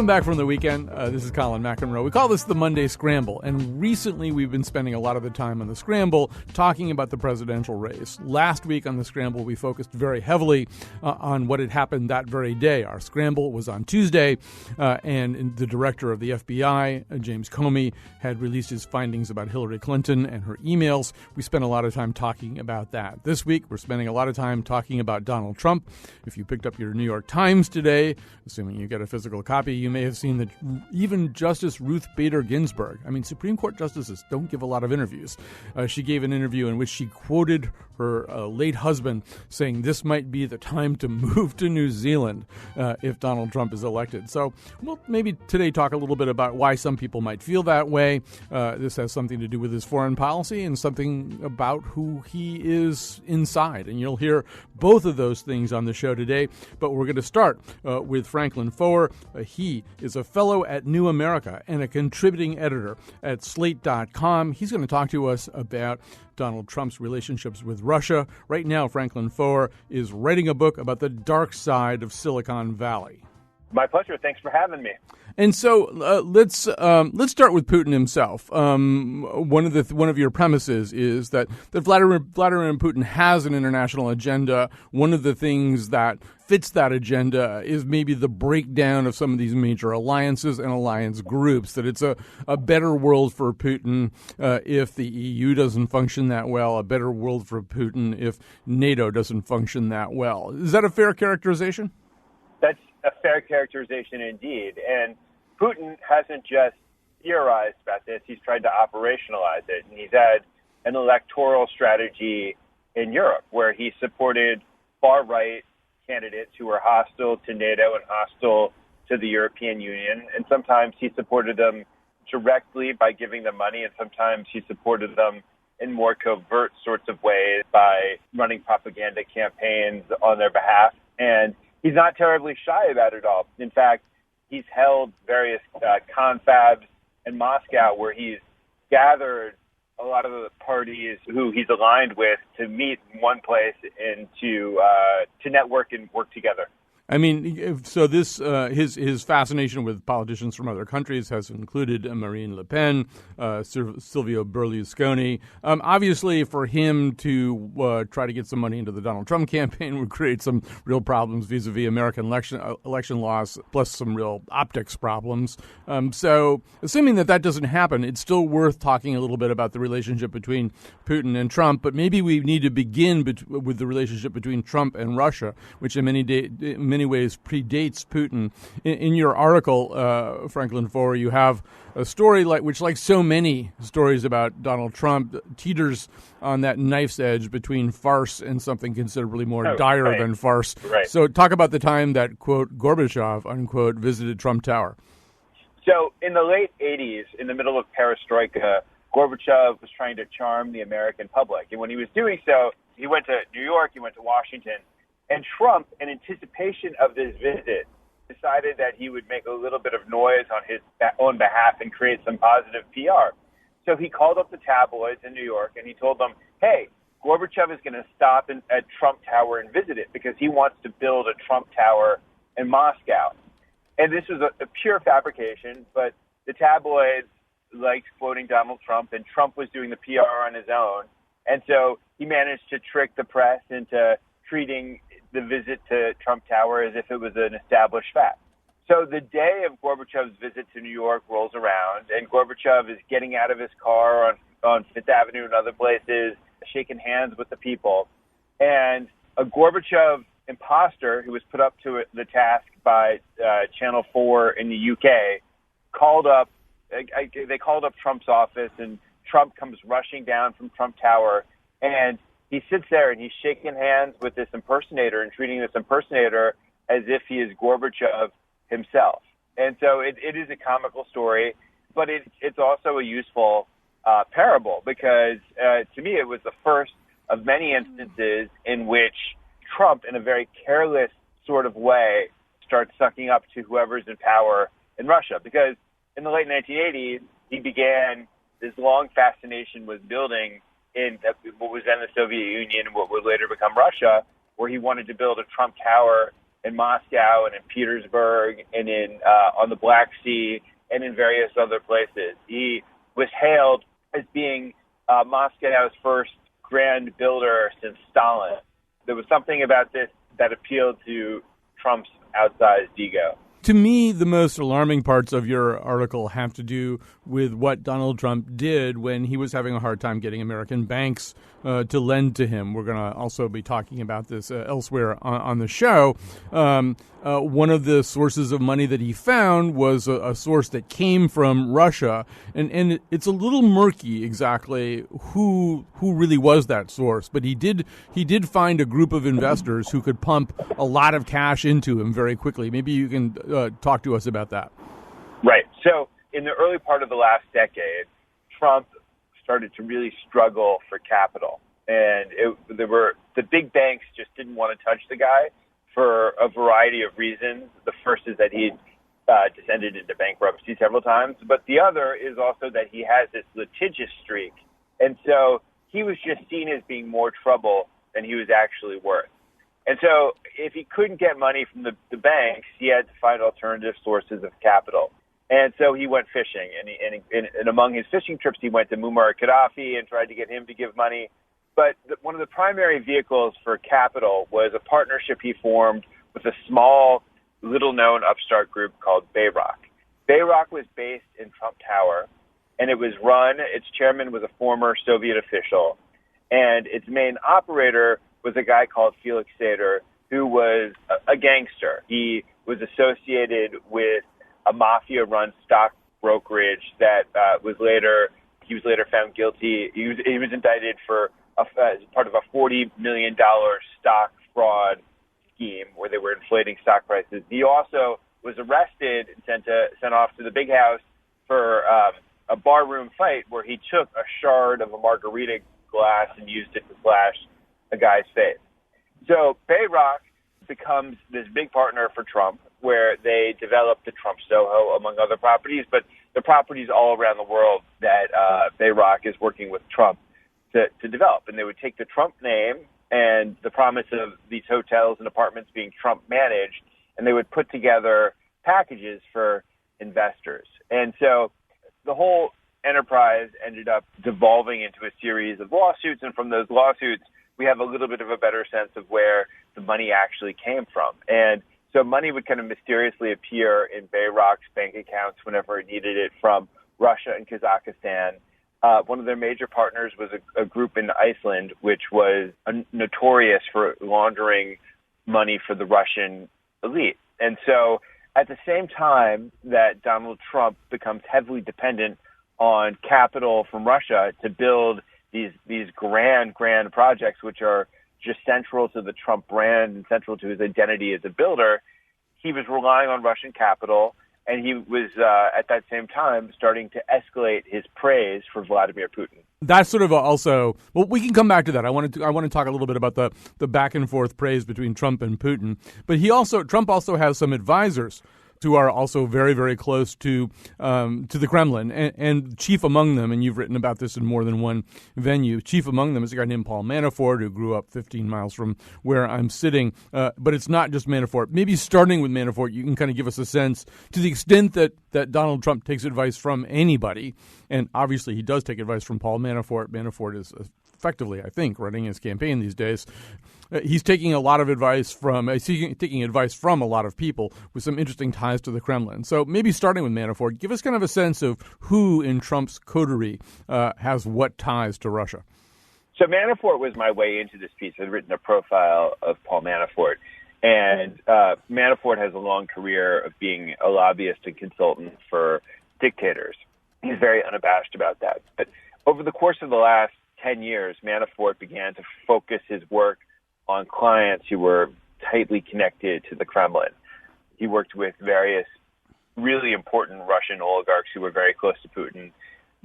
back from the weekend. This is Colin McEnroe. We call this the Monday Scramble, and recently we've been spending a lot of the time on the Scramble talking about the presidential race. Last week on the Scramble, we focused very heavily on what had happened that very day. Our Scramble was on Tuesday, and the director of the FBI, James Comey, had released his findings about Hillary Clinton and her emails. We spent a lot of time talking about that. This week, we're spending a lot of time talking about Donald Trump. If you picked up your New York Times today, assuming you get a physical copy, you may have seen that even Justice Ruth Bader Ginsburg, Supreme Court justices don't give a lot of interviews. She gave an interview in which she quoted her late husband saying this might be the time to move to New Zealand if Donald Trump is elected. So we'll maybe today talk a little bit about why some people might feel that way. This has something to do with his foreign policy and something about who he is inside. And you'll hear both of those things on the show today. But we're going to start with Franklin Foer. He is a fellow at New America and a contributing editor at Slate.com. He's going to talk to us about Donald Trump's relationships with Russia. Right now, Franklin Foer is writing a book about the dark side of Silicon Valley. My pleasure. Thanks for having me. And so let's start with Putin himself. One of your premises is that Vladimir Putin has an international agenda. One of the things that fits that agenda is maybe the breakdown of some of these major alliances and alliance groups, that it's a better world for Putin if the EU doesn't function that well, a better world for Putin if NATO doesn't function that well. Is that a fair characterization? That's a fair characterization indeed. And Putin hasn't just theorized about this, he's tried to operationalize it. And he's had an electoral strategy in Europe where he supported far-right candidates who were hostile to NATO and hostile to the European Union. And sometimes he supported them directly by giving them money, and sometimes he supported them in more covert sorts of ways by running propaganda campaigns on their behalf. And he's not terribly shy about it all. In fact, he's held various confabs in Moscow where he's gathered a lot of the parties who he's aligned with to meet in one place and to network and work together. So this his fascination with politicians from other countries has included Marine Le Pen, Silvio Berlusconi. Obviously, for him to try to get some money into the Donald Trump campaign would create some real problems vis-a-vis American election laws, plus some real optics problems. So assuming that doesn't happen, it's still worth talking a little bit about the relationship between Putin and Trump. But maybe we need to begin with the relationship between Trump and Russia, which in many ways predates Putin. In your article, Franklin Foer, you have a story which, like so many stories about Donald Trump, teeters on that knife's edge between farce and something considerably more dire than farce. Right. So talk about the time that, quote, Gorbachev, unquote, visited Trump Tower. So in the late 80s, in the middle of perestroika, Gorbachev was trying to charm the American public. And when he was doing so, he went to New York, he went to Washington. And Trump, in anticipation of this visit, decided that he would make a little bit of noise on his own behalf and create some positive PR. So he called up the tabloids in New York and he told them, hey, Gorbachev is going to stop at Trump Tower and visit it because he wants to build a Trump Tower in Moscow. And this was a pure fabrication, but the tabloids liked quoting Donald Trump, and Trump was doing the PR on his own. And so he managed to trick the press into treating the visit to Trump Tower as if it was an established fact. So the day of Gorbachev's visit to New York rolls around, and Gorbachev is getting out of his car on Fifth Avenue and other places, shaking hands with the people. And a Gorbachev imposter who was put up to the task by Channel 4 in the UK called up Trump's office, and Trump comes rushing down from Trump Tower, and he sits there and he's shaking hands with this impersonator and treating this impersonator as if he is Gorbachev himself. And so it is a comical story, but it's also a useful parable because to me it was the first of many instances in which Trump, in a very careless sort of way, starts sucking up to whoever's in power in Russia. Because in the late 1980s, he began this long fascination with building in what was then the Soviet Union and what would later become Russia, where he wanted to build a Trump Tower in Moscow and in Petersburg and in on the Black Sea and in various other places. He was hailed as being Moscow's first grand builder since Stalin. There was something about this that appealed to Trump's outsized ego. To me, the most alarming parts of your article have to do with what Donald Trump did when he was having a hard time getting American banks to lend to him. We're going to also be talking about this elsewhere on the show. One of the sources of money that he found was a source that came from Russia, and it's a little murky exactly who really was that source. But he did find a group of investors who could pump a lot of cash into him very quickly. Maybe you can talk to us about that. Right. So in the early part of the last decade, Trump started to really struggle for capital. And the big banks just didn't want to touch the guy for a variety of reasons. The first is that he descended into bankruptcy several times. But the other is also that he has this litigious streak. And so he was just seen as being more trouble than he was actually worth. And so if he couldn't get money from the banks, he had to find alternative sources of capital. And so he went fishing. And among his fishing trips, he went to Muammar Gaddafi and tried to get him to give money. But one of the primary vehicles for capital was a partnership he formed with a small, little-known upstart group called Bayrock. Bayrock was based in Trump Tower, and its chairman was a former Soviet official, and its main operator was a guy called Felix Sater, who was a gangster. He was associated with a mafia-run stock brokerage that he was later found guilty. He was indicted for as part of a $40 million stock fraud scheme where they were inflating stock prices. He also was arrested and sent off to the big house for a barroom fight where he took a shard of a margarita glass and used it to slash a guy's face. So Bayrock becomes this big partner for Trump, where they develop the Trump Soho, among other properties, but the properties all around the world that Bayrock is working with Trump to develop. And they would take the Trump name and the promise of these hotels and apartments being Trump managed, and they would put together packages for investors. And so the whole enterprise ended up devolving into a series of lawsuits, and from those lawsuits, we have a little bit of a better sense of where the money actually came from. And so money would kind of mysteriously appear in Bayrock's bank accounts whenever it needed it from Russia and Kazakhstan. One of their major partners was a group in Iceland, which was notorious for laundering money for the Russian elite. And so at the same time that Donald Trump becomes heavily dependent on capital from Russia to build these grand projects, which are just central to the Trump brand and central to his identity as a builder, he was relying on Russian capital, and he was at that same time starting to escalate his praise for Vladimir Putin. That's sort of also, well, we can come back to that. I want to talk a little bit about the back and forth praise between Trump and Putin. But Trump also has some advisors who are also very, very close to the Kremlin, and chief among them, and you've written about this in more than one venue, chief among them is a guy named Paul Manafort, who grew up 15 miles from where I'm sitting. But it's not just Manafort. Maybe starting with Manafort, you can kind of give us a sense, to the extent that Donald Trump takes advice from anybody, and obviously he does take advice from Paul Manafort. Manafort is effectively, I think, running his campaign these days. He's taking a lot of advice taking advice from a lot of people with some interesting ties to the Kremlin. So maybe starting with Manafort, give us kind of a sense of who in Trump's coterie has what ties to Russia. So Manafort was my way into this piece. I'd written a profile of Paul Manafort. And Manafort has a long career of being a lobbyist and consultant for dictators. He's very unabashed about that. But over the course of the last 10 years, Manafort began to focus his work on clients who were tightly connected to the Kremlin. He worked with various really important Russian oligarchs who were very close to Putin.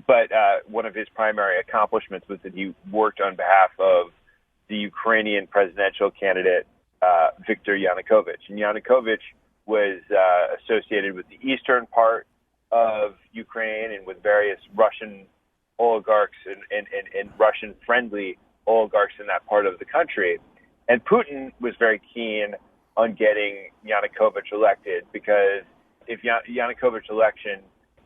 But one of his primary accomplishments was that he worked on behalf of the Ukrainian presidential candidate, Viktor Yanukovych. And Yanukovych was associated with the eastern part of Ukraine and with various Russian oligarchs and Russian-friendly oligarchs in that part of the country. And Putin was very keen on getting Yanukovych elected, because if Yanukovych's election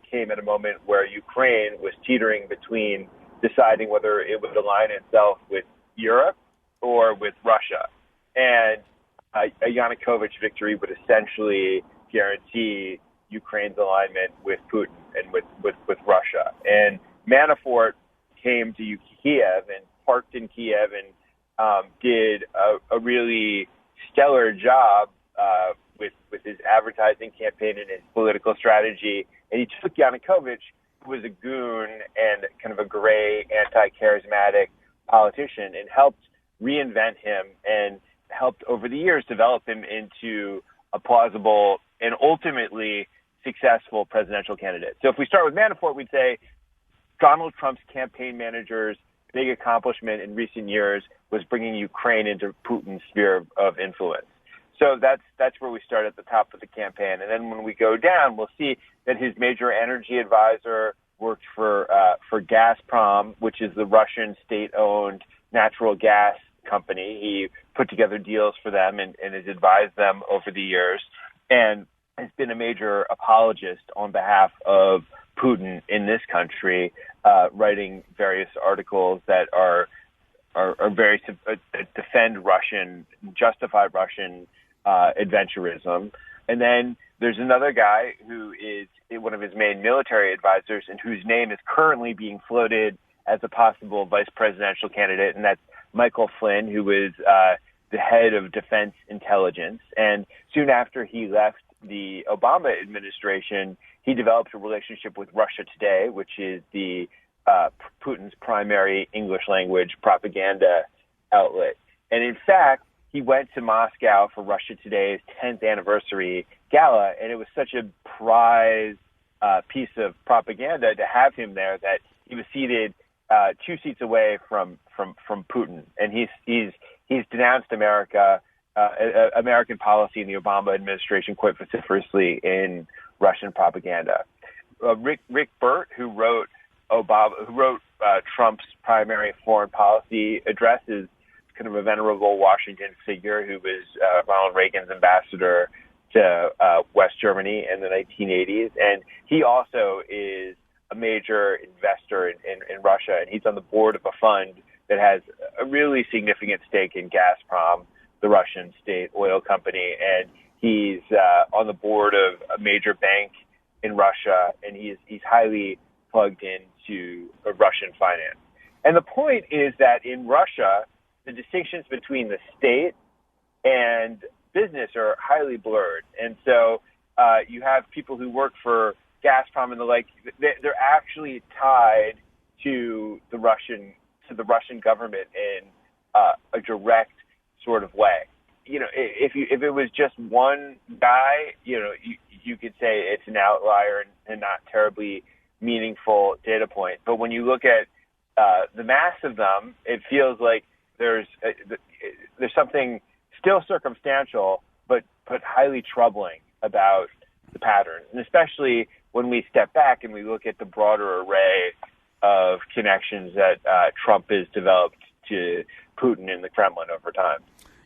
came at a moment where Ukraine was teetering between deciding whether it would align itself with Europe or with Russia. And a Yanukovych victory would essentially guarantee Ukraine's alignment with Putin and with Russia. And Manafort came to Kiev and parked in Kiev and did a really stellar job with his advertising campaign and his political strategy. And he took Yanukovych, who was a goon and kind of a gray, anti-charismatic politician, and helped reinvent him and helped over the years develop him into a plausible and ultimately successful presidential candidate. So if we start with Manafort, we'd say Donald Trump's campaign manager's big accomplishment in recent years was bringing Ukraine into Putin's sphere of influence. So that's where we start at the top of the campaign. And then when we go down, we'll see that his major energy advisor worked for Gazprom, which is the Russian state-owned natural gas company. He put together deals for them and has advised them over the years, and has been a major apologist on behalf of Putin in this country, writing various articles that are very defend Russian, justify Russian adventurism. And then there's another guy who is one of his main military advisors and whose name is currently being floated as a possible vice presidential candidate, and that's Michael Flynn, who was the head of defense intelligence. And soon after he left the Obama administration, he developed a relationship with Russia Today, which is the Putin's primary English language propaganda outlet. And in fact, he went to Moscow for Russia Today's 10th anniversary gala, and it was such a prized piece of propaganda to have him there that he was seated 2 seats away from Putin. And he's denounced American policy in the Obama administration quite vociferously in Russian propaganda. Rick Burt, who wrote Trump's primary foreign policy address, is kind of a venerable Washington figure who was Ronald Reagan's ambassador to West Germany in the 1980s. And he also is a major investor in Russia, and he's on the board of a fund that has a really significant stake in Gazprom, the Russian state oil company. And he's on the board of a major bank in Russia, and he's highly plugged into Russian finance. And the point is that in Russia, the distinctions between the state and business are highly blurred. And so you have people who work for Gazprom and the like, they're actually tied to the Russian government in a direct sort of way. You know, if it was just one guy, you could say it's an outlier and not terribly meaningful data point. But when you look at the mass of them, it feels like there's something still circumstantial, but highly troubling about the pattern, and especially when we step back and we look at the broader array of connections that Trump has developed to Putin and the Kremlin over time.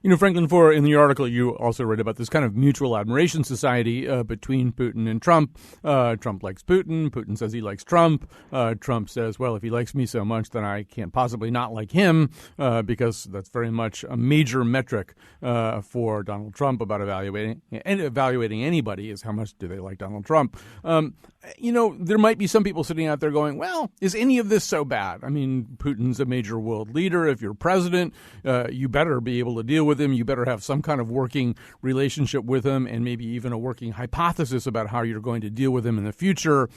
You know, Franklin Foer, in the article, you also read about this kind of mutual admiration society between Putin and Trump. Trump likes Putin. Putin says he likes Trump. Trump says, well, if he likes me so much, then I can't possibly not like him, because that's very much a major metric for Donald Trump about evaluating anybody is how much do they like Donald Trump. There might be some people sitting out there going, well, is any of this so bad? I mean, Putin's a major world leader. If you're president, you better be able to deal with him. You better have some kind of working relationship with him, and maybe even a working hypothesis about how you're going to deal with him in the future.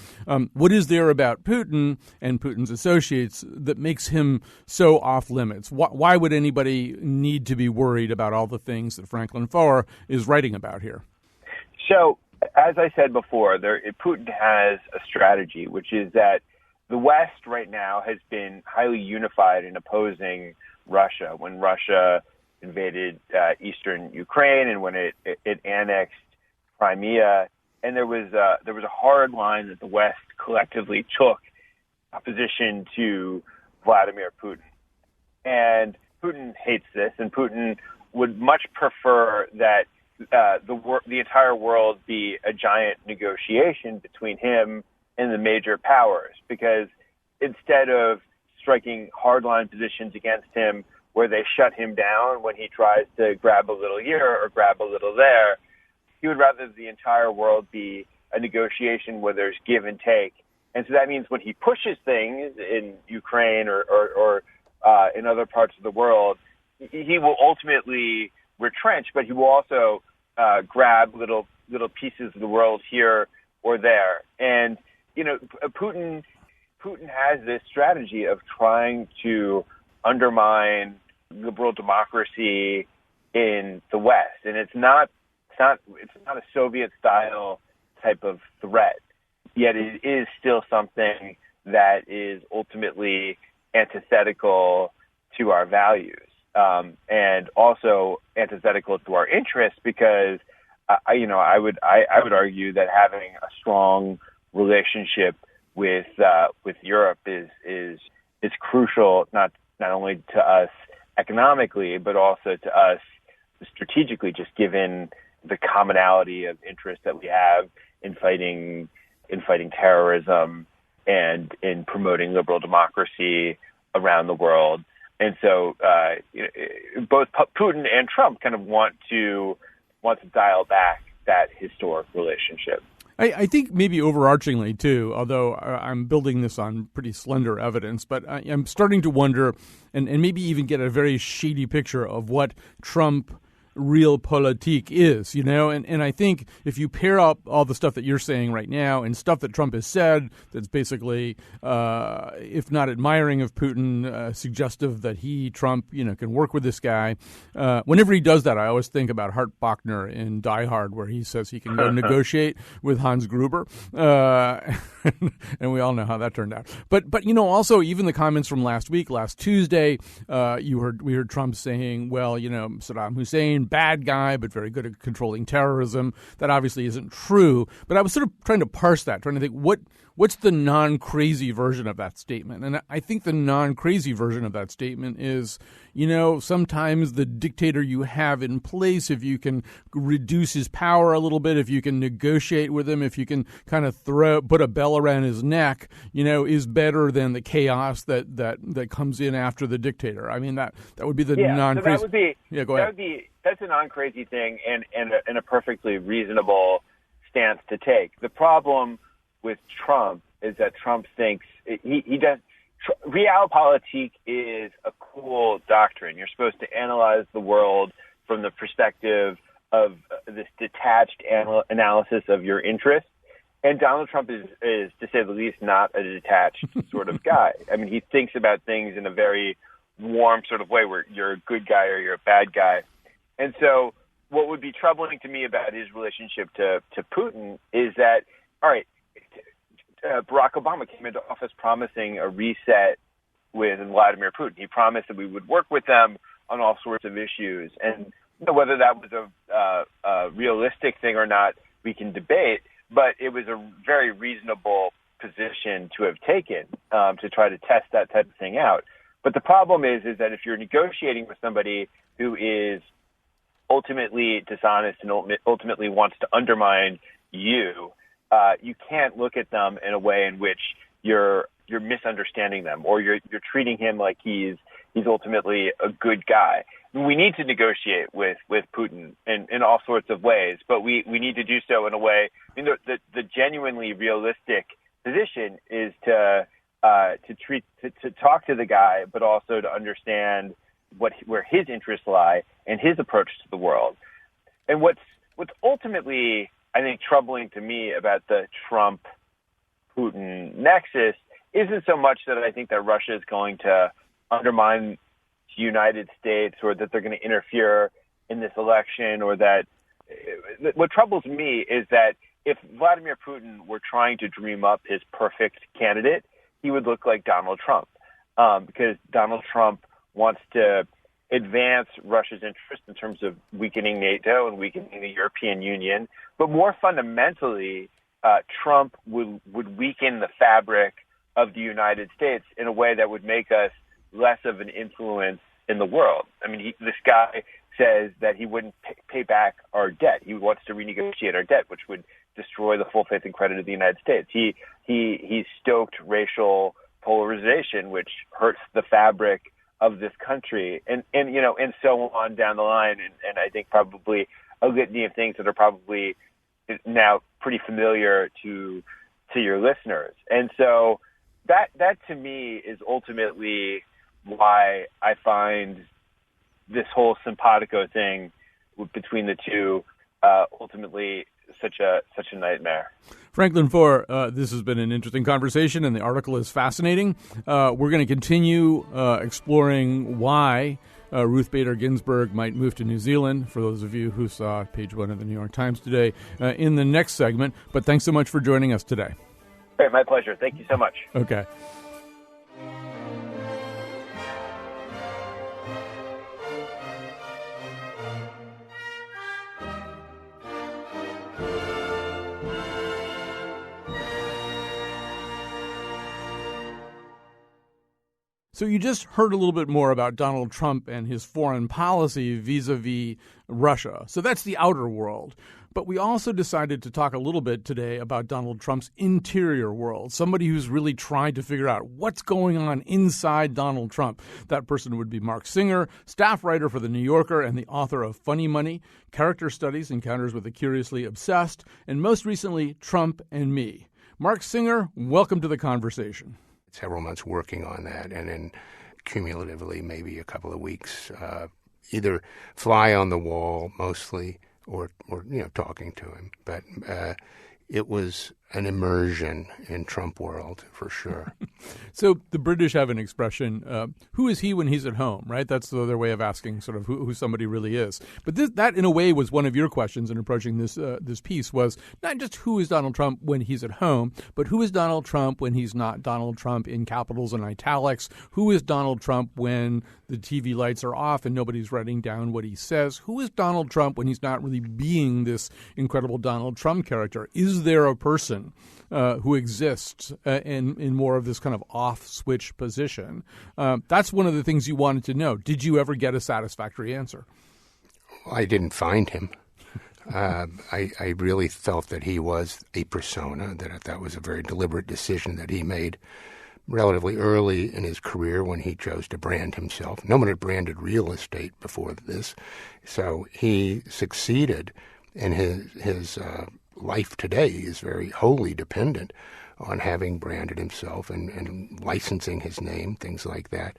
What is there about Putin and Putin's associates that makes him so off limits? Why would anybody need to be worried about all the things that Franklin Foer is writing about here? So, as I said before, Putin has a strategy, which is that the West right now has been highly unified in opposing Russia. When Russia invaded eastern Ukraine and when it annexed Crimea, and there was a hard line that the West collectively took opposition to Vladimir Putin. And Putin hates this, and Putin would much prefer that the entire world be a giant negotiation between him and the major powers, because instead of striking hardline positions against him where they shut him down when he tries to grab a little here or grab a little there, he would rather the entire world be a negotiation where there's give and take. And so that means when he pushes things in Ukraine or in other parts of the world, he will ultimately retrench, but he will also grab little pieces of the world here or there. And Putin has this strategy of trying to undermine liberal democracy in the West, and it's not a Soviet style type of threat, yet it is still something that is ultimately antithetical to our values, and also antithetical to our interests, because I would argue that having a strong relationship with Europe is crucial, not only to us economically, but also to us strategically, just given the commonality of interest that we have in fighting terrorism and in promoting liberal democracy around the world. And so both Putin and Trump kind of want to dial back that historic relationship. I think maybe overarchingly, too, although I'm building this on pretty slender evidence, but I'm starting to wonder and maybe even get a very shady picture of what Trump realpolitik is, and I think if you pair up all the stuff that you're saying right now and stuff that Trump has said that's basically, if not admiring of Putin, suggestive that Trump, can work with this guy. Whenever he does that, I always think about Hart Bochner in Die Hard, where he says he can go negotiate with Hans Gruber, and we all know how that turned out. But also even the comments from last Tuesday, we heard Trump saying, well, Saddam Hussein, bad guy, but very good at controlling terrorism. That obviously isn't true. But I was sort of trying to parse that, trying to think what's the non-crazy version of that statement. And I think the non-crazy version of that statement is, sometimes the dictator you have in place, if you can reduce his power a little bit, if you can negotiate with him, if you can kind of put a bell around his neck, is better than the chaos that comes in after the dictator. I mean, that would be the non-crazy. So that would be, go ahead. That's a non-crazy thing and a perfectly reasonable stance to take. The problem with Trump is that Trump thinks he does. Realpolitik is a cool doctrine. You're supposed to analyze the world from the perspective of this detached analysis of your interests. And Donald Trump is, to say the least, not a detached sort of guy. I mean, he thinks about things in a very warm sort of way where you're a good guy or you're a bad guy. And so what would be troubling to me about his relationship to Putin is that, all right, Barack Obama came into office promising a reset with Vladimir Putin. He promised that we would work with them on all sorts of issues. And whether that was a realistic thing or not, we can debate, but it was a very reasonable position to have taken to try to test that type of thing out. But the problem is that if you're negotiating with somebody who is ultimately dishonest and ultimately wants to undermine you, you can't look at them in a way in which you're misunderstanding them or you're treating him like he's ultimately a good guy. We need to negotiate with Putin in all sorts of ways, but we need to do so in a way. I mean, the genuinely realistic position is to talk to the guy, but also to understand where his interests lie and his approach to the world. And what's ultimately, I think, troubling to me about the Trump-Putin nexus isn't so much that I think that Russia is going to undermine the United States or that they're going to interfere in this election, or that what troubles me is that if Vladimir Putin were trying to dream up his perfect candidate, he would look like Donald Trump, because Donald Trump wants to advance Russia's interest in terms of weakening NATO and weakening the European Union. But more fundamentally, Trump would weaken the fabric of the United States in a way that would make us less of an influence in the world. I mean, this guy says that he wouldn't pay back our debt. He wants to renegotiate our debt, which would destroy the full faith and credit of the United States. He stoked racial polarization, which hurts the fabric of this country, and so on down the line. And I think probably a litany of things that are probably now pretty familiar to your listeners. And so that to me is ultimately why I find this whole simpatico thing between the two ultimately such a nightmare. Franklin Foer, this has been an interesting conversation, and the article is fascinating. We're going to continue exploring why Ruth Bader Ginsburg might move to New Zealand, for those of you who saw page 1 of the New York Times today, in the next segment. But thanks so much for joining us today. Great, my pleasure. Thank you so much. Okay. So you just heard a little bit more about Donald Trump and his foreign policy vis-a-vis Russia. So that's the outer world. But we also decided to talk a little bit today about Donald Trump's interior world, somebody who's really tried to figure out what's going on inside Donald Trump. That person would be Mark Singer, staff writer for The New Yorker and the author of Funny Money, Character Studies, Encounters with the Curiously Obsessed, and most recently, Trump and Me. Mark Singer, welcome to the conversation. Several months working on that, and then cumulatively maybe a couple of weeks, either fly on the wall mostly or talking to him. But it was an immersion in Trump world for sure. So the British have an expression, who is he when he's at home, right? That's their way of asking sort of who somebody really is. But that, in a way, was one of your questions in approaching this piece, was not just who is Donald Trump when he's at home, but who is Donald Trump when he's not Donald Trump in capitals and italics? Who is Donald Trump when the TV lights are off and nobody's writing down what he says? Who is Donald Trump when he's not really being this incredible Donald Trump character? Is there a person who exists in more of this kind of off-switch position? That's one of the things you wanted to know. Did you ever get a satisfactory answer? Well, I didn't find him. I really felt that he was a persona, that was a very deliberate decision that he made relatively early in his career when he chose to brand himself. No one had branded real estate before this, so he succeeded, and his life today is very wholly dependent on having branded himself and licensing his name, things like that.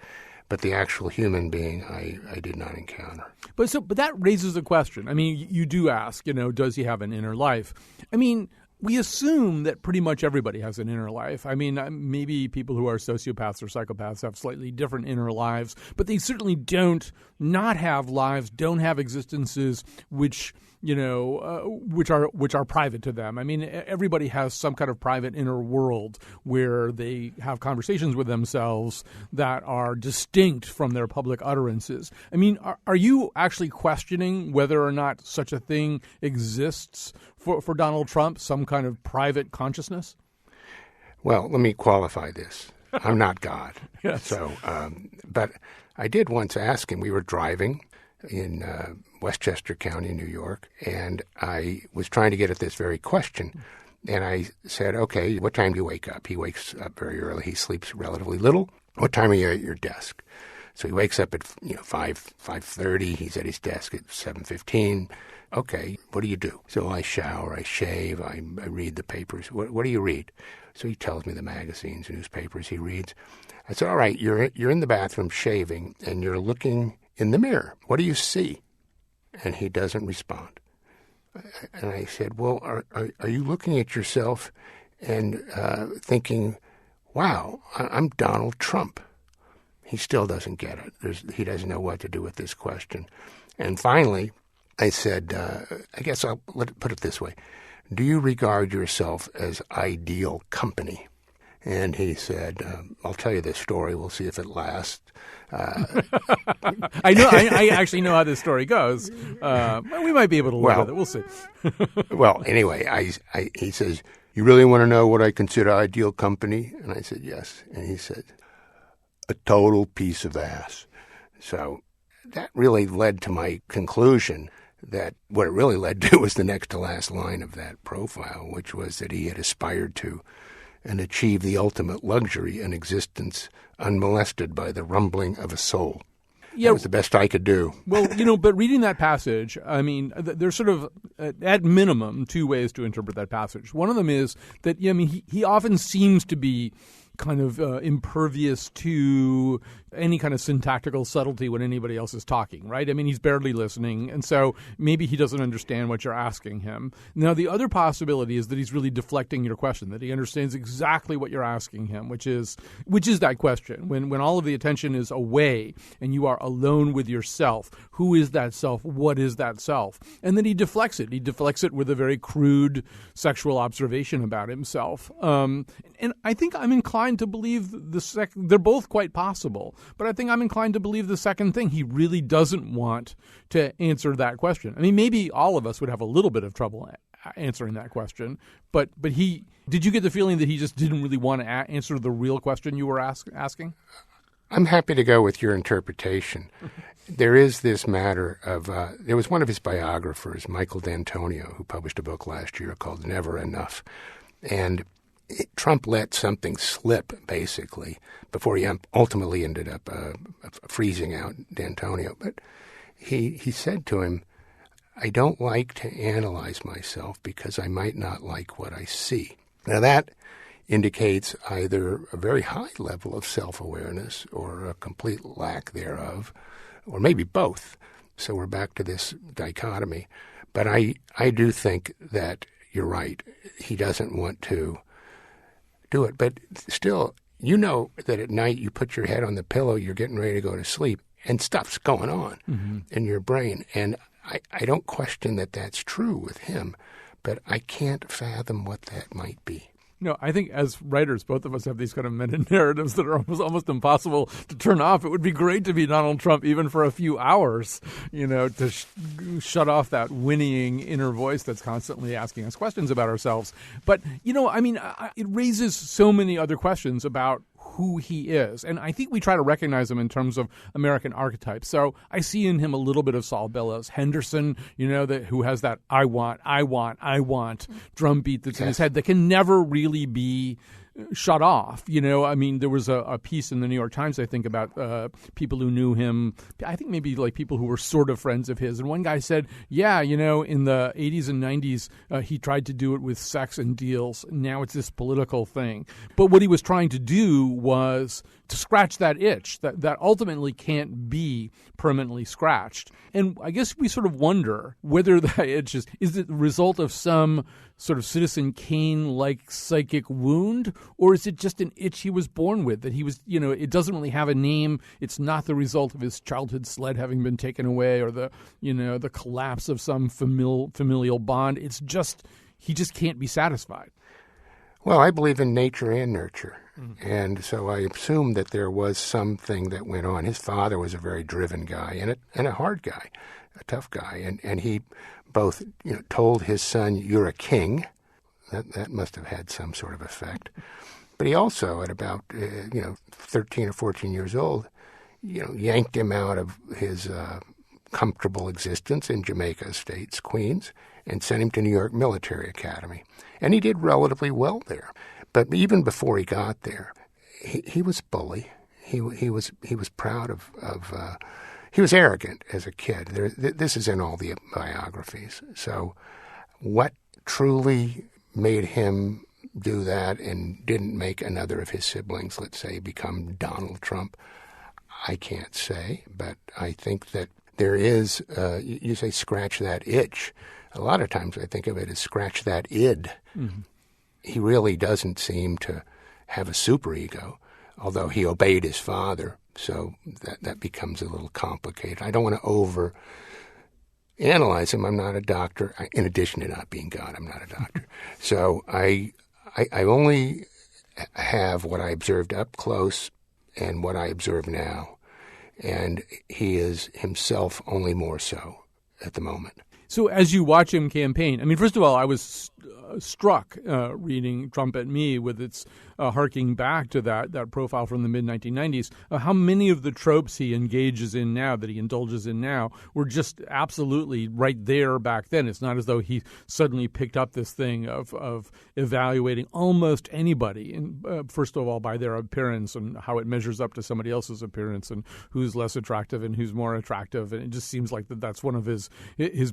But the actual human being, I did not encounter. But that raises a question. I mean, you do ask, does he have an inner life? I mean, we assume that pretty much everybody has an inner life. I mean, maybe people who are sociopaths or psychopaths have slightly different inner lives, but they certainly don't not have lives, don't have existences which are private to them. I mean, everybody has some kind of private inner world where they have conversations with themselves that are distinct from their public utterances. I mean, are you actually questioning whether or not such a thing exists for Donald Trump, some kind of private consciousness? Well, let me qualify this. I'm not God. Yes. So, but I did once ask him. We were driving in Westchester County, New York, and I was trying to get at this very question. And I said, okay, what time do you wake up? He wakes up very early. He sleeps relatively little. What time are you at your desk? So he wakes up at 5:30. He's at his desk at 7:15. Okay, what do you do? So I shower, I shave, I read the papers. What do you read? So he tells me the magazines, newspapers he reads. I said, all right, you're in the bathroom shaving, and you're looking in the mirror. What do you see? And he doesn't respond. And I said, well, are you looking at yourself and thinking, wow, I'm Donald Trump? He still doesn't get it. He doesn't know what to do with this question. And finally, I said, I guess I'll put it this way. Do you regard yourself as ideal company? And he said, I'll tell you this story. We'll see if it lasts. I actually know how this story goes. We might be able to live with it. We'll see. Well, anyway, he says, you really want to know what I consider ideal company? And I said, yes. And he said, a total piece of ass. So that really led to my conclusion that what it really led to was the next to last line of that profile, which was that he had aspired to and achieved the ultimate luxury, an existence unmolested by the rumbling of a soul. Yeah, that was the best I could do. Well, but reading that passage, I mean, there's sort of, at minimum, two ways to interpret that passage. One of them is that, he often seems to be kind of impervious to any kind of syntactical subtlety when anybody else is talking, right? I mean, he's barely listening, and so maybe he doesn't understand what you're asking him. Now, the other possibility is that he's really deflecting your question, that he understands exactly what you're asking him, which is that question. When all of the attention is away and you are alone with yourself, who is that self? What is that self? And then he deflects it. He deflects it with a very crude sexual observation about himself. And I think I'm inclined to believe they're both quite possible. But I think I'm inclined to believe the second thing. He really doesn't want to answer that question. I mean, maybe all of us would have a little bit of trouble answering that question. But did you get the feeling that he just didn't really want to answer the real question you were asking? I'm happy to go with your interpretation. There is this matter of, there was one of his biographers, Michael D'Antonio, who published a book last year called Never Enough. And Trump let something slip, basically, before he ultimately ended up freezing out D'Antonio. But he said to him, I don't like to analyze myself because I might not like what I see. Now, that indicates either a very high level of self-awareness or a complete lack thereof, or maybe both. So we're back to this dichotomy. But I do think that you're right. He doesn't want to do it. But still, that at night you put your head on the pillow, you're getting ready to go to sleep, and stuff's going on in your brain. And I don't question that that's true with him, but I can't fathom what that might be. No, I think as writers, both of us have these kind of meta-narratives that are almost impossible to turn off. It would be great to be Donald Trump even for a few hours, to shut off that whinnying inner voice that's constantly asking us questions about ourselves. But, it raises so many other questions about who he is. And I think we try to recognize him in terms of American archetypes. So I see in him a little bit of Saul Bellows Henderson, who has that I want drumbeat that's in his head that can never really be shut off. There was a piece in the New York Times, I think, about people who knew him. I think maybe like people who were sort of friends of his. And one guy said, in the 80s and 90s, he tried to do it with sex and deals. Now it's this political thing. But what he was trying to do was to scratch that itch that ultimately can't be permanently scratched. And I guess we sort of wonder whether that itch is it the result of some sort of Citizen Kane-like psychic wound, or is it just an itch he was born with, that he was, it doesn't really have a name. It's not the result of his childhood sled having been taken away or the collapse of some familial bond. It's just, he just can't be satisfied. Well, I believe in nature and nurture. And so I assume that there was something that went on. His father was a very driven guy and a hard guy, a tough guy. And he both told his son, you're a king. That must have had some sort of effect. But he also, at about 13 or 14 years old, yanked him out of his comfortable existence in Jamaica Estates, Queens, and sent him to New York Military Academy. And he did relatively well there. But even before he got there, he was a bully. He was proud of he was arrogant as a kid. This is in all the biographies. So what truly made him do that and didn't make another of his siblings, let's say, become Donald Trump, I can't say. But I think that there is, you say scratch that itch. A lot of times I think of it as scratch that id. Mm-hmm. He really doesn't seem to have a superego, although he obeyed his father, so that becomes a little complicated. I don't want to over-analyze him. I'm not a doctor. In addition to not being God, I'm not a doctor. So I only have what I observed up close and what I observe now, and he is himself only more so at the moment. So as you watch him campaign, I mean, first of all, I was struck reading Trump at Me with its harking back to that profile from the mid-1990s, how many of the tropes he engages in now, that he indulges in now, were just absolutely right there back then. It's not as though he suddenly picked up this thing of evaluating almost anybody, and first of all by their appearance and how it measures up to somebody else's appearance and who's less attractive and who's more attractive. And it just seems like that's one of his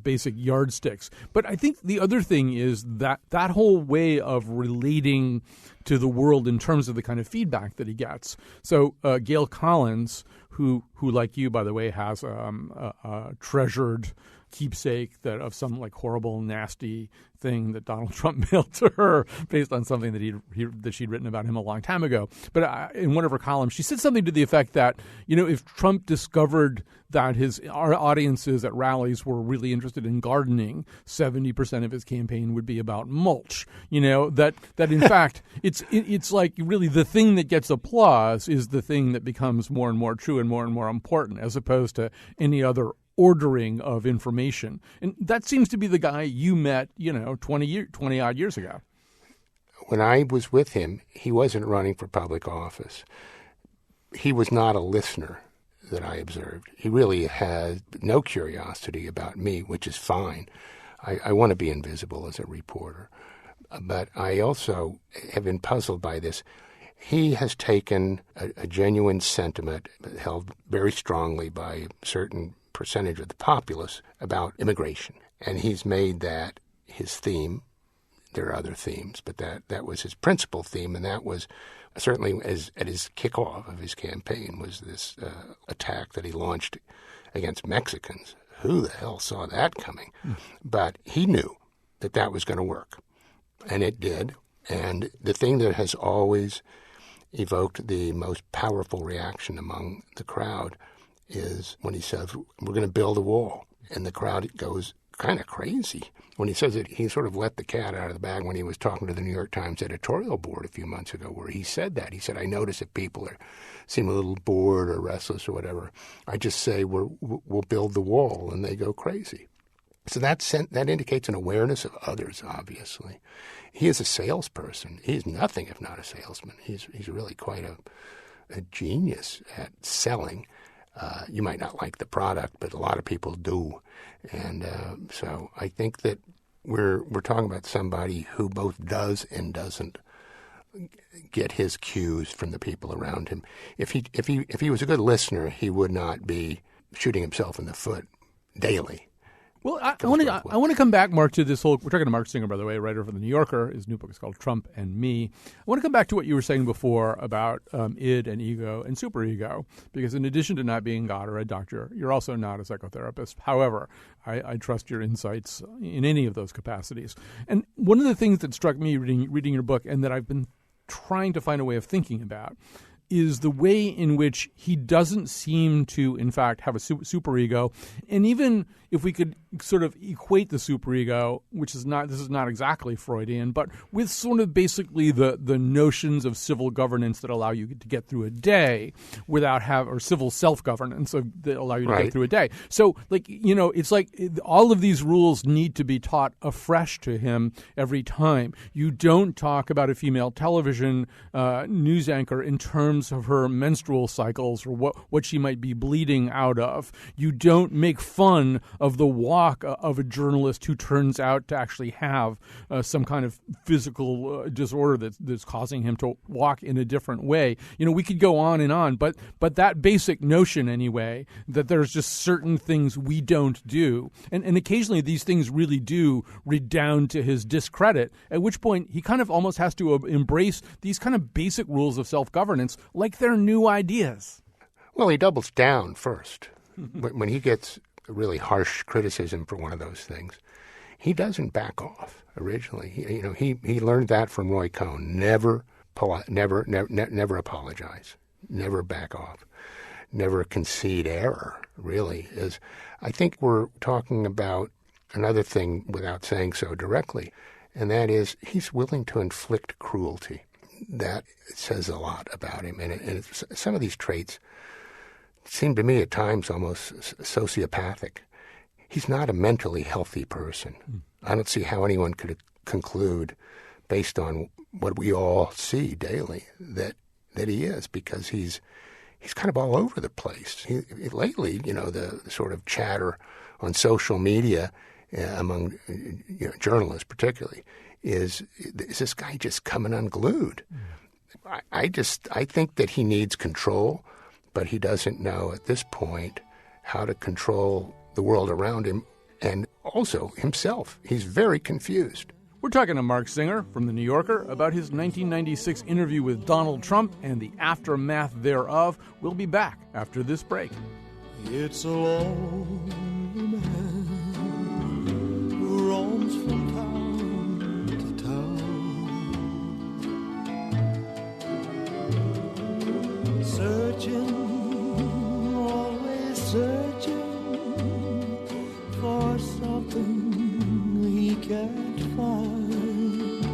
basic yardsticks. But I think the other thing is that whole way of relating to the world in terms of the kind of feedback that he gets. So Gail Collins, who like you, by the way, has a treasured keepsake of some like horrible, nasty thing that Donald Trump mailed to her based on something that she'd written about him a long time ago. But in one of her columns, she said something to the effect that, if Trump discovered that our audiences at rallies were really interested in gardening, 70% of his campaign would be about mulch. That in fact it's like really the thing that gets applause is the thing that becomes more and more true and more important, as opposed to any other ordering of information. And that seems to be the guy you met, 20 odd years ago. When I was with him, he wasn't running for public office. He was not a listener that I observed. He really had no curiosity about me, which is fine. I want to be invisible as a reporter. But I also have been puzzled by this. He has taken a genuine sentiment held very strongly by a certain percentage of the populace about immigration, and he's made that his theme. There are other themes, but that was his principal theme, and that was certainly at his kickoff of his campaign was this attack that he launched against Mexicans. Who the hell saw that coming? But he knew that was going to work, and it did. And the thing that has always evoked the most powerful reaction among the crowd is when he says, we're going to build a wall. And the crowd goes kind of crazy. When he says it, he sort of let the cat out of the bag when he was talking to the New York Times editorial board a few months ago, where he said that. He said, I notice that people seem a little bored or restless or whatever. I just say, we'll build the wall, and they go crazy. So that indicates an awareness of others, obviously. He is a salesperson. He's nothing if not a salesman. He's really quite a genius at selling. You might not like the product, but a lot of people do. And so I think that we're talking about somebody who both does and doesn't get his cues from the people around him. If he was a good listener, he would not be shooting himself in the foot daily. Well, I want to come back, Mark, to this whole – we're talking to Mark Singer, by the way, writer for The New Yorker. His new book is called Trump and Me. I want to come back to what you were saying before about id and ego and superego, because in addition to not being God or a doctor, you're also not a psychotherapist. However, I trust your insights in any of those capacities. And one of the things that struck me reading your book, and that I've been trying to find a way of thinking about, is the way in which he doesn't seem to, in fact, have a superego. And even if we could sort of equate the superego, this is not exactly Freudian, but with sort of basically the notions of civil governance that allow you to get through a day without or civil self-governance that allow you to get through a day. So, it's like all of these rules need to be taught afresh to him every time. You don't talk about a female television news anchor in terms of her menstrual cycles or what she might be bleeding out of. You don't make fun of the walk of a journalist who turns out to actually have some kind of physical disorder that's causing him to walk in a different way. We could go on and on, but that basic notion anyway, that there's just certain things we don't do. And occasionally these things really do redound to his discredit, at which point he kind of almost has to embrace these kind of basic rules of self-governance like they're new ideas. Well, he doubles down first. When he gets really harsh criticism for one of those things, he doesn't back off. Originally, he learned that from Roy Cohn. Never apologize. Never back off. Never concede error. Really is. I think we're talking about another thing without saying so directly, and that is he's willing to inflict cruelty. That says a lot about him, and some of these traits seem to me at times almost sociopathic. He's not a mentally healthy person. I don't see how anyone could conclude based on what we all see daily, that he is, because he's kind of all over the place. Lately, the sort of chatter on social media among journalists particularly is this guy just coming unglued. I think that he needs control, but he doesn't know at this point how to control the world around him and also himself. He's very confused. We're talking to Mark Singer from The New Yorker about his 1996 interview with Donald Trump and the aftermath thereof. We'll be back after this break. It's a lonely man who roams from town to town, searching, always searching for something he can't find,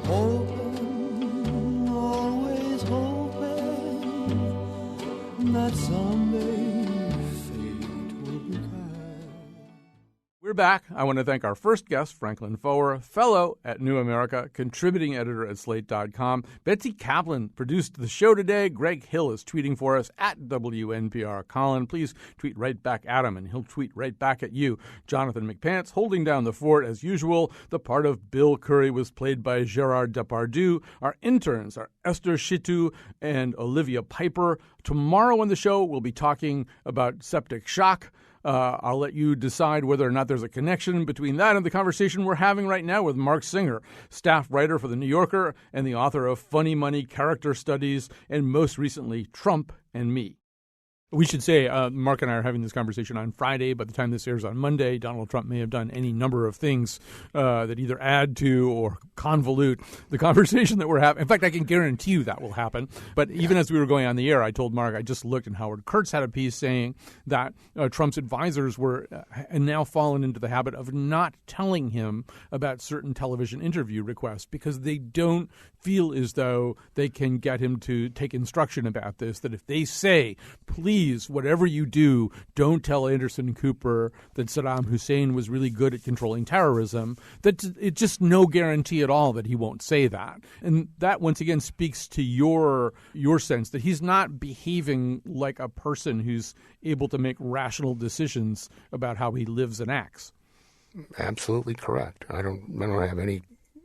hoping, always hoping that someday fate will be kind. We're back. I want to thank our first guest, Franklin Foer, fellow at New America, contributing editor at Slate.com. Betsy Kaplan produced the show today. Greg Hill is tweeting for us at WNPR Colin. Please tweet right back at him, and he'll tweet right back at you. Jonathan McPants holding down the fort as usual. The part of Bill Curry was played by Gerard Depardieu. Our interns are Esther Shitu and Olivia Piper. Tomorrow on the show, we'll be talking about septic shock. I'll let you decide whether or not there's a connection between that and the conversation we're having right now with Mark Singer, staff writer for The New Yorker and the author of Funny Money, Character Studies, and most recently, Trump and Me. We should say Mark and I are having this conversation on Friday. By the time this airs on Monday, Donald Trump may have done any number of things that either add to or convolute the conversation that we're having. In fact, I can guarantee you that will happen. But even as we were going on the air, I told Mark, I just looked, and Howard Kurtz had a piece saying that Trump's advisors were now fallen into the habit of not telling him about certain television interview requests because they don't feel as though they can get him to take instruction about this, that if they say, please, whatever you do, don't tell Anderson Cooper that Saddam Hussein was really good at controlling terrorism, that it's just no guarantee at all that he won't say that. And that, once again, speaks to your sense that he's not behaving like a person who's able to make rational decisions about how he lives and acts. Absolutely correct.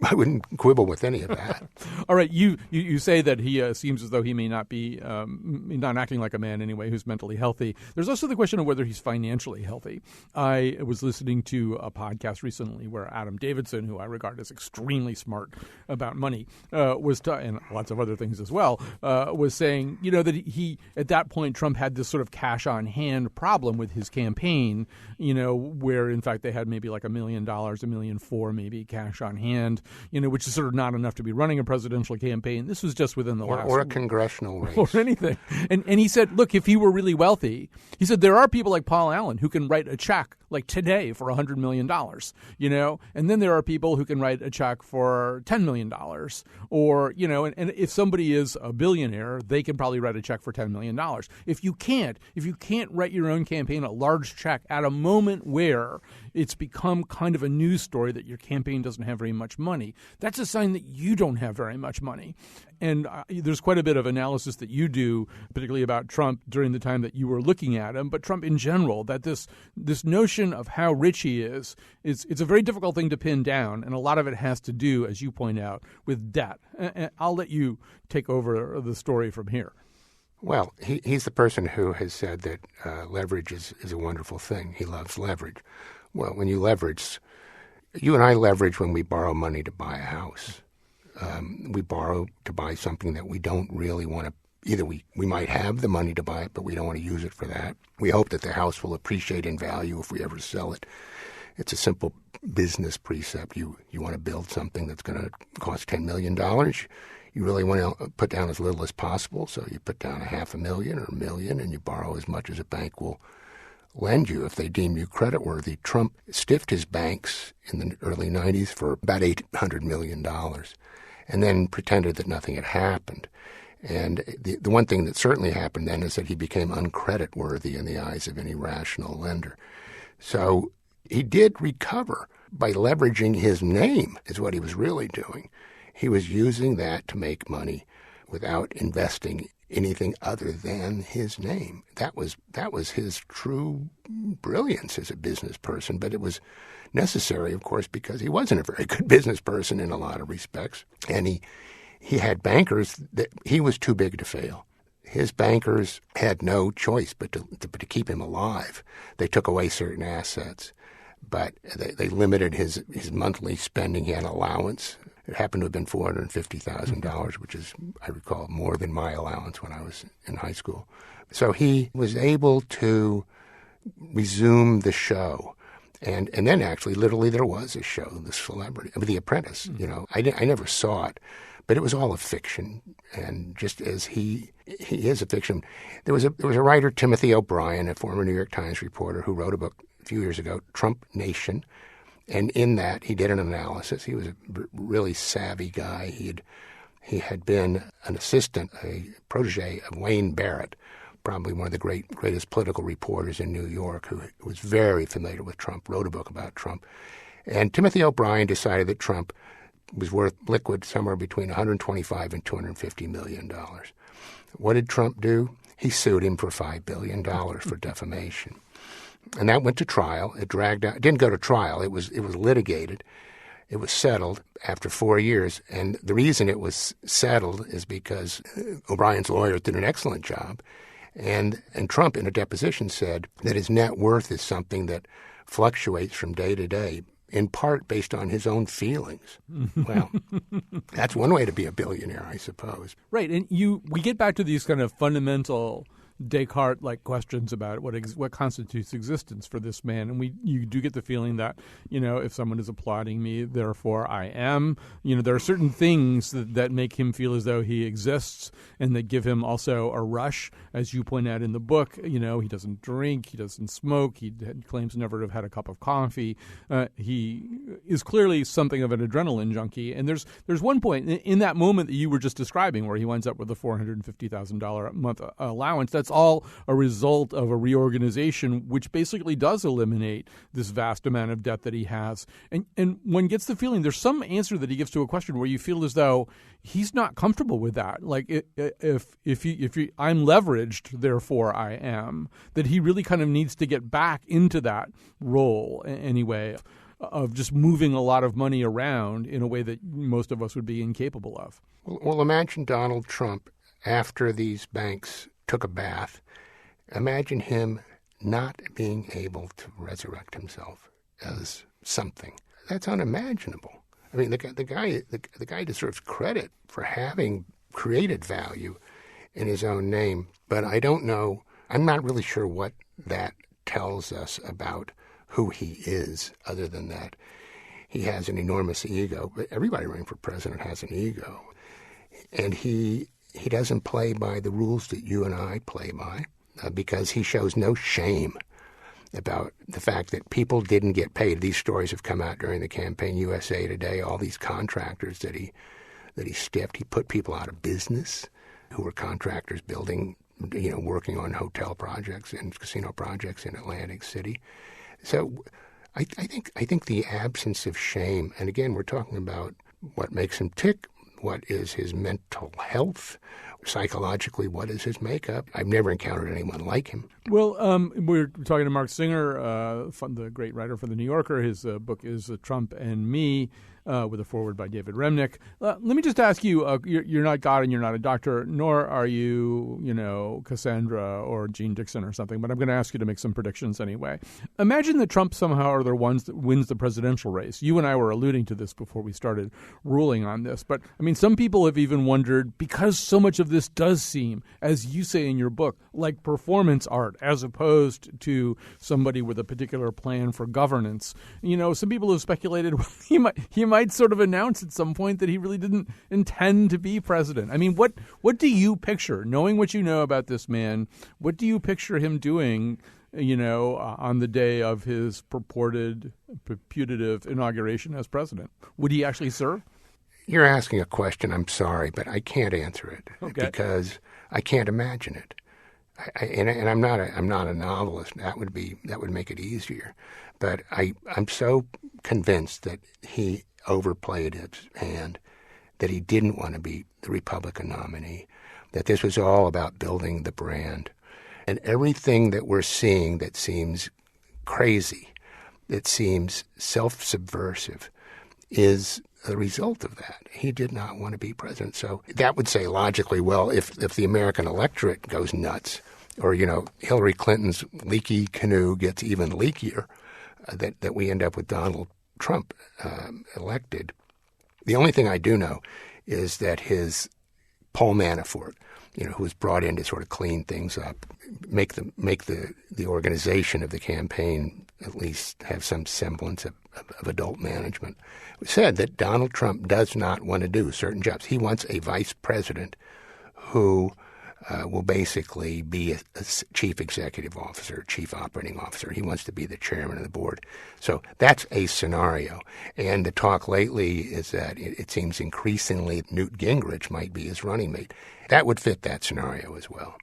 I wouldn't quibble with any of that. All right, you say that he seems as though he may not be not acting like a man anyway who's mentally healthy. There's also the question of whether he's financially healthy. I was listening to a podcast recently where Adam Davidson, who I regard as extremely smart about money, and lots of other things as well, was saying, that he at that point Trump had this sort of cash on hand problem with his campaign, where in fact they had maybe like $1 million, $1.4 million maybe cash on hand. Which is sort of not enough to be running a presidential campaign. This was just within the last... Or a congressional race. Or anything. And he said, look, if he were really wealthy, he said, there are people like Paul Allen who can write a check like today for $100 million, and then there are people who can write a check for $10 million. Or, and if somebody is a billionaire, they can probably write a check for $10 million. If you can't write your own campaign a large check at a moment where it's become kind of a news story that your campaign doesn't have very much money, that's a sign that you don't have very much money. And there's quite a bit of analysis that you do, particularly about Trump during the time that you were looking at him, but Trump in general, that this notion of how rich he is, it's a very difficult thing to pin down, and a lot of it has to do, as you point out, with debt. And I'll let you take over the story from here. Well, he's the person who has said that leverage is a wonderful thing. He loves leverage. Well, when you leverage, you and I leverage when we borrow money to buy a house. We borrow to buy something that we don't really want to. Either we might have the money to buy it, but we don't want to use it for that. We hope that the house will appreciate in value if we ever sell it. It's a simple business precept. You want to build something that's going to cost $10 million. You really want to put down as little as possible, so you put down $500,000 or $1 million, and you borrow as much as a bank will lend you if they deem you creditworthy. Trump stiffed his banks in the early 90s for about $800 million and then pretended that nothing had happened. And the one thing that certainly happened then is that he became uncreditworthy in the eyes of any rational lender. So he did recover by leveraging his name is what he was really doing. He was using that to make money without investing anything other than his name. That was his true brilliance as a business person, but it was necessary, of course, because he wasn't a very good business person in a lot of respects. And he had bankers that he was too big to fail. His bankers had no choice but to keep him alive. They took away certain assets, but they limited his monthly spending. He had an allowance. It happened to have been $450,000, which is, I recall, more than my allowance when I was in high school. So he was able to resume the show. And then actually, literally, there was a show, The Celebrity, The Apprentice. You know, I never saw it, but it was all a fiction. And just as he is a fiction, there was a writer, Timothy O'Brien, a former New York Times reporter, who wrote a book a few years ago, Trump Nation. And in that, he did an analysis. He was a really savvy guy. He had been an assistant, a protege of Wayne Barrett, probably one of the greatest political reporters in New York, who was very familiar with Trump, wrote a book about Trump. And Timothy O'Brien decided that Trump was worth liquid somewhere between $125 and $250 million. What did Trump do? He sued him for $5 billion for defamation. And that went to trial. It dragged out. It didn't go to trial. It was litigated. It was settled after 4 years. And the reason it was settled is because O'Brien's lawyers did an excellent job. And Trump, in a deposition, said that his net worth is something that fluctuates from day to day, in part based on his own feelings. Well, that's one way to be a billionaire, I suppose. Right. And we get back to these kind of fundamental Descartes-like questions about what constitutes existence for this man, and you do get the feeling that, you know, if someone is applauding me, therefore I am. You know, there are certain things that make him feel as though he exists, and that give him also a rush, as you point out in the book. You know, he doesn't drink, he doesn't smoke, he claims never to have had a cup of coffee. He is clearly something of an adrenaline junkie, and there's one point in that moment that you were just describing where he winds up with a $450,000 a month allowance. That's all a result of a reorganization, which basically does eliminate this vast amount of debt that he has. And one gets the feeling there's some answer that he gives to a question where you feel as though he's not comfortable with that. Like if I'm leveraged, therefore I am. That he really kind of needs to get back into that role anyway, of just moving a lot of money around in a way that most of us would be incapable of. Well, imagine Donald Trump after these banks took a bath. Imagine him not being able to resurrect himself as something. That's unimaginable. I mean, the guy deserves credit for having created value in his own name, but I don't know. I'm not really sure what that tells us about who he is, other than that he has an enormous ego. But everybody running for president has an ego, and he doesn't play by the rules that you and I play by, because he shows no shame about the fact that people didn't get paid. These stories have come out during the campaign. USA Today, all these contractors that he stiffed. He put people out of business who were contractors building, working on hotel projects and casino projects in Atlantic City. So I think the absence of shame, and again, we're talking about what makes him tick. What is his mental health? Psychologically, what is his makeup? I've never encountered anyone like him. Well, we're talking to Mark Singer, the great writer for The New Yorker. His book is Trump and Me, with a foreword by David Remnick. Let me just ask you, you're not God and you're not a doctor, nor are you, Cassandra or Gene Dixon or something, but I'm going to ask you to make some predictions anyway. Imagine that Trump somehow or other wins the presidential race. You and I were alluding to this before we started ruling on this, but I mean, some people have even wondered, because so much of this does seem, as you say in your book, like performance art as opposed to somebody with a particular plan for governance. Some people have speculated he might sort of announce at some point that he really didn't intend to be president. I mean, what do you picture, knowing what you know about this man, what do you picture him doing, on the day of his putative inauguration as president? Would he actually serve? You're asking a question, I'm sorry, but I can't answer it. Okay. Because I can't imagine it. And I'm not a novelist. That would make it easier. But I'm so convinced that he overplayed his hand, that he didn't want to be the Republican nominee, that this was all about building the brand. And everything that we're seeing that seems crazy, that seems self-subversive, is a result of that. He did not want to be president. So that would say logically, well, if the American electorate goes nuts, or, Hillary Clinton's leaky canoe gets even leakier, that we end up with Donald Trump elected. The only thing I do know is that his Paul Manafort, who was brought in to sort of clean things up, make the organization of the campaign at least have some semblance of adult management, said that Donald Trump does not want to do certain jobs. He wants a vice president who will basically be a chief executive officer, chief operating officer. He wants to be the chairman of the board. So that's a scenario. And the talk lately is that it seems increasingly Newt Gingrich might be his running mate. That would fit that scenario as well.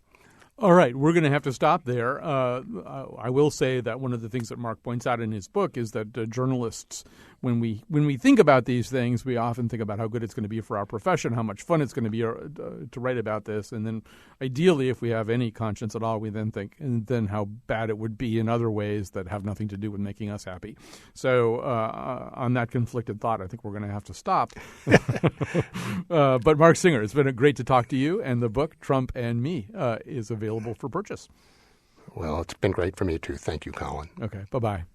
All right, we're going to have to stop there. I will say that one of the things that Mark points out in his book is that journalists, when we think about these things, we often think about how good it's going to be for our profession, how much fun it's going to be to write about this, and then ideally, if we have any conscience at all, we then think, and then how bad it would be in other ways that have nothing to do with making us happy. So on that conflicted thought, I think we're going to have to stop. But Mark Singer, it's been great to talk to you, and the book, Trump and Me, is available for purchase. Well, it's been great for me, too. Thank you, Colin. Okay, bye-bye.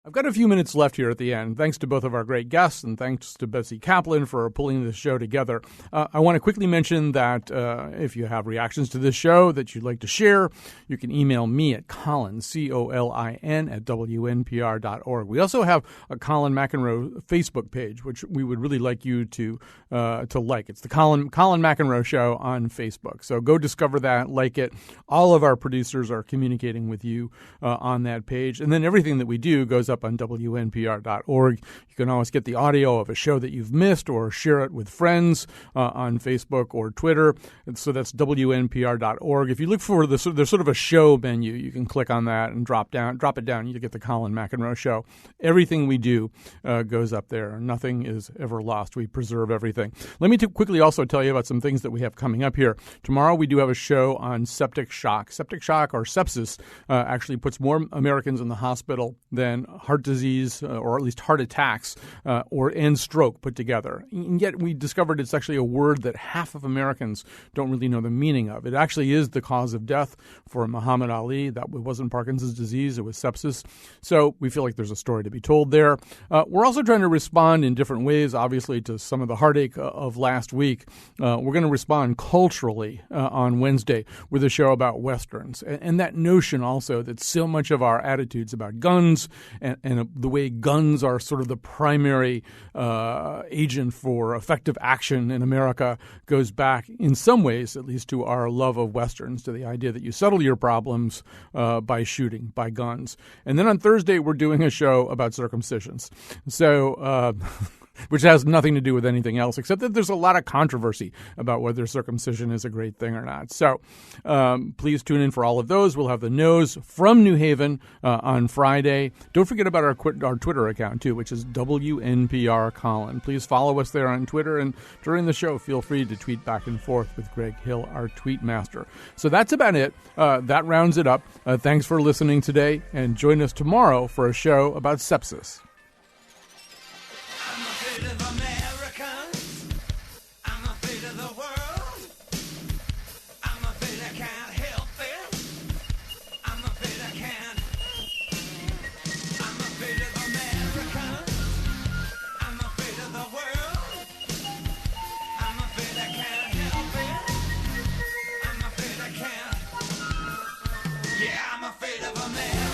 I've got a few minutes left here at the end. Thanks to both of our great guests, and thanks to Betsy Kaplan for pulling this show together. I want to quickly mention that if you have reactions to this show that you'd like to share, you can email me at Colin, Colin, at WNPR.org. We also have a Colin McEnroe Facebook page, which we would really like you to like. It's the Colin McEnroe Show on Facebook. So go discover that, like it. All of our producers are communicating with you on that page. And then everything that we do goes up on WNPR.org. You can always get the audio of a show that you've missed or share it with friends on Facebook or Twitter. And so that's WNPR.org. If you look for there's sort of a show menu, you can click on that and drop it down. You get the Colin McEnroe Show. Everything we do goes up there. Nothing is ever lost. We preserve everything. Let me quickly also tell you about some things that we have coming up here. Tomorrow we do have a show on septic shock. Septic shock or sepsis actually puts more Americans in the hospital than heart disease or at least heart attacks and stroke put together. And yet we discovered it's actually a word that half of Americans don't really know the meaning of. It actually is the cause of death for Muhammad Ali. That wasn't Parkinson's disease. It was sepsis. So we feel like there's a story to be told there. We're also trying to respond in different ways, obviously, to some of the heartache of last week. We're going to respond culturally on Wednesday with a show about Westerns. And that notion also that so much of our attitudes about guns and the way guns are sort of the primary agent for effective action in America goes back in some ways, at least, to our love of Westerns, to the idea that you settle your problems by shooting, by guns. And then on Thursday, we're doing a show about circumcisions. So which has nothing to do with anything else, except that there's a lot of controversy about whether circumcision is a great thing or not. So please tune in for all of those. We'll have the Nose from New Haven on Friday. Don't forget about our Twitter account, too, which is WNPR Colin. Please follow us there on Twitter, and during the show, feel free to tweet back and forth with Greg Hill, our tweet master. So that's about it. That rounds it up. Thanks for listening today, and join us tomorrow for a show about sepsis. I'm afraid of America.